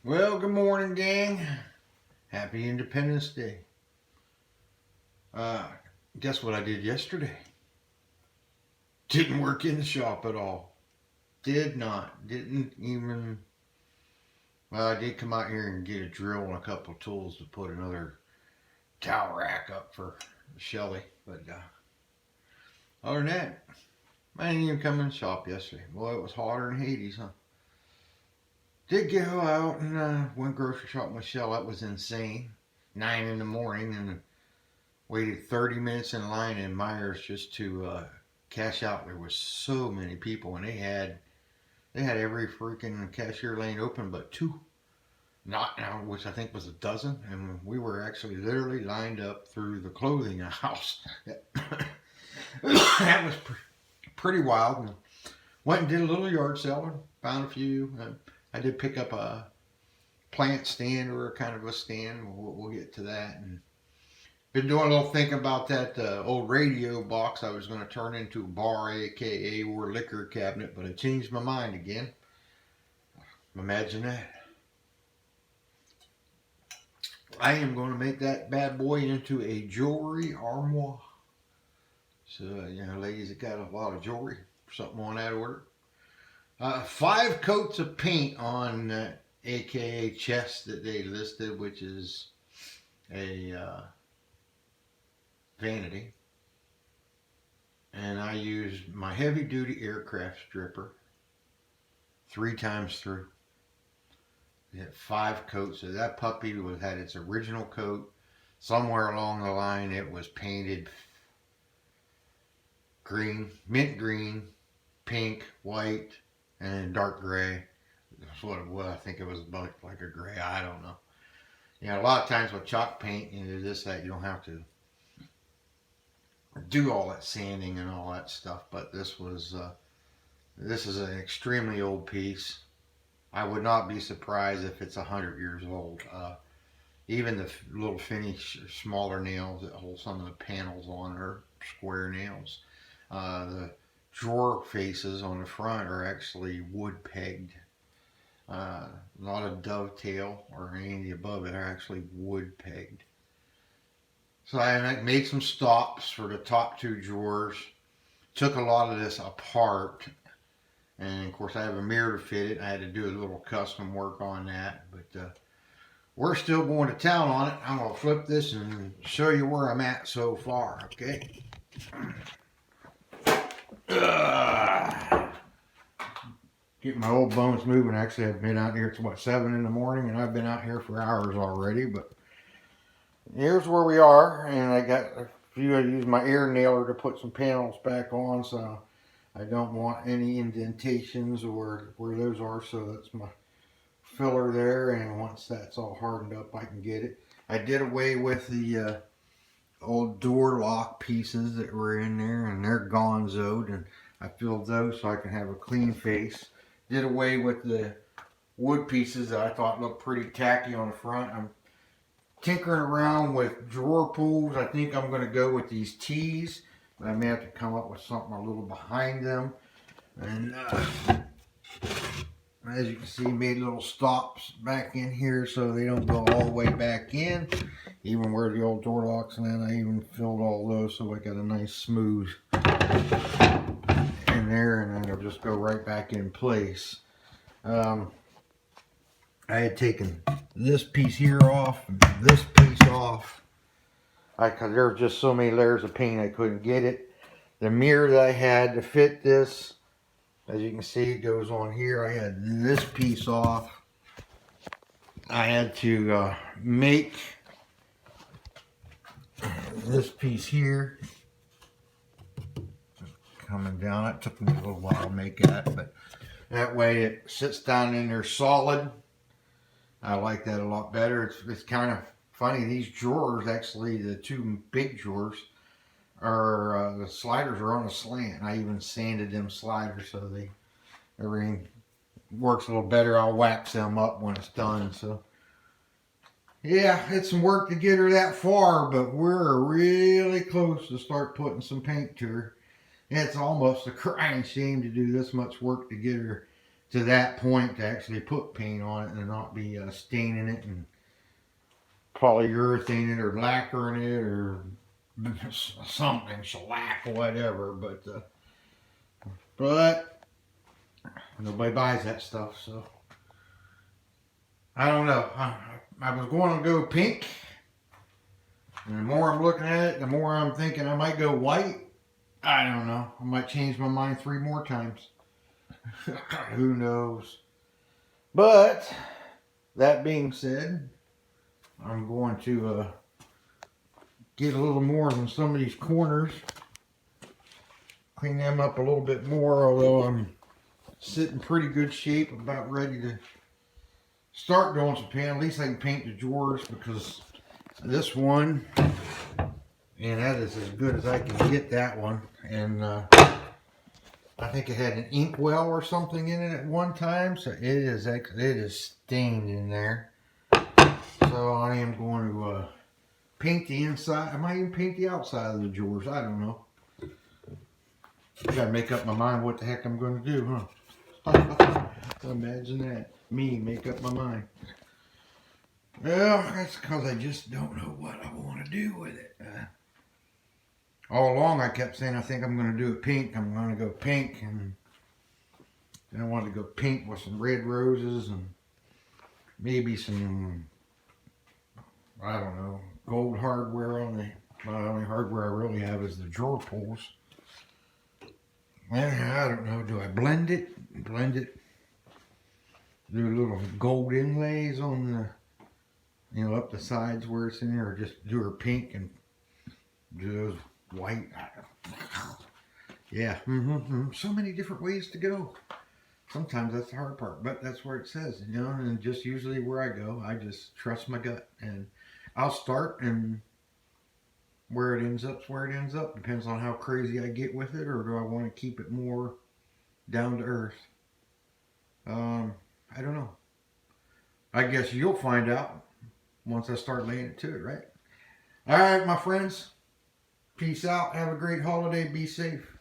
Well, good morning, gang. Happy Independence Day. Uh, guess what I did yesterday? Didn't work in the shop at all. Did not. Didn't even. Well, I did come out here and get a drill and a couple of tools to put another towel rack up for Shelly. But other than that, I didn't even come in the shop yesterday. Boy, it was hotter than Hades, huh? Did go out and went grocery shopping with Shell. That was insane. 9 in the morning and waited 30 minutes in line in Myers just to cash out. There was so many people, and they had every freaking cashier lane open but two, not now, which I think was a dozen, and we were actually literally lined up through the clothing house. That was pretty wild. And went and did a little yard selling, found a few. I did pick up a plant stand or a kind of a stand. We'll get to that. And been doing a little thinking about that old radio box I was going to turn into a bar, aka or liquor cabinet, but I changed my mind again. Imagine that. I am going to make that bad boy into a jewelry armoire. So, ladies that got a lot of jewelry, something on that order. 5 coats of paint on aka chest that they listed, which is a vanity. And I used my heavy duty aircraft stripper 3 times through. It had 5 coats. So that puppy had its original coat. Somewhere along the line it was painted green, mint green, pink, white, and dark gray. That's what it was. I think it was like a gray. I don't know. A lot of times with chalk paint, that you don't have to do all that sanding and all that stuff. But this is an extremely old piece. I would not be surprised if it's 100 years old. Even the little finish, smaller nails that hold some of the panels on are square nails. The drawer faces on the front are actually wood pegged. Not a dovetail or any of the above. It are actually wood pegged. So I made some stops for the top 2 drawers. Took a lot of this apart. And of course I have a mirror to fit it. I had to do a little custom work on that. But we're still going to town on it. I'm going to flip this and show you where I'm at so far. Okay. Get my old bones moving. Actually, I've been out here, it's 7 in the morning, and I've been out here for hours already. But here's where we are, and I got a few. I used my air nailer to put some panels back on, so I don't want any indentations or where those are. So that's my filler there, and once that's all hardened up, I can get it. I did away with the old door lock pieces that were in there, and they're gonzoed, and I filled those so I can have a clean face. Did away with the wood pieces that I thought looked pretty tacky on the front. I'm tinkering around with drawer pulls. I think I'm going to go with these T's, but I may have to come up with something a little behind them. And as you can see, made little stops back in here so they don't go all the way back in. Even where the old door locks, and then I even filled all those so I got a nice smooth in there, and then it'll just go right back in place. I had taken this piece here off and this piece off because there were just so many layers of paint I couldn't get it. The mirror that I had to fit this, as you can see, it goes on here. I had this piece off. I had to make this piece here coming down. It took me a little while to make that, but that way it sits down in there solid. I like that a lot better. It's kind of funny. These drawers, actually, the 2 big drawers, are the sliders are on a slant. I even sanded them sliders so everything works a little better. I'll wax them up when it's done. So yeah, it's some work to get her that far, but we're really close to start putting some paint to her. It's almost a crying shame to do this much work to get her to that point to actually put paint on it and not be staining it and polyurethane it or lacquering it or something, shellac, whatever. But nobody buys that stuff, so I don't know. I was going to go pink, and the more I'm looking at it, the more I'm thinking I might go white. I don't know. I might change my mind 3 more times. Who knows? But that being said, I'm going to get a little more on some of these corners, clean them up a little bit more, although I'm sitting pretty good shape, about ready to start doing some paint. At least I can paint the drawers, because this one, and that is as good as I can get that one. And I think it had an inkwell or something in it at one time, so it is stained in there. So I am going to paint the inside. I might even paint the outside of the drawers. I don't know. I gotta make up my mind what the heck I'm going to do, huh? Imagine that. Me make up my mind. Well, that's because I just don't know what I want to do with it. All along I kept saying I think I'm going to do it pink. I'm going to go pink, and then I wanted to go pink with some red roses and maybe some, I don't know, gold hardware on the, well, the only hardware I really have is the drawer pulls. And I don't know, do I blend it? Do little gold inlays on the, you know, up the sides where it's in there, or just do her pink and do those white. Yeah, so many different ways to go. Sometimes that's the hard part, but that's where it says, you know, and just usually where I go, I just trust my gut, and I'll start, and where it ends up's where it ends up. Depends on how crazy I get with it, or do I want to keep it more down to earth. I don't know. I guess you'll find out once I start laying it to it, right? All right, my friends. Peace out. Have a great holiday. Be safe.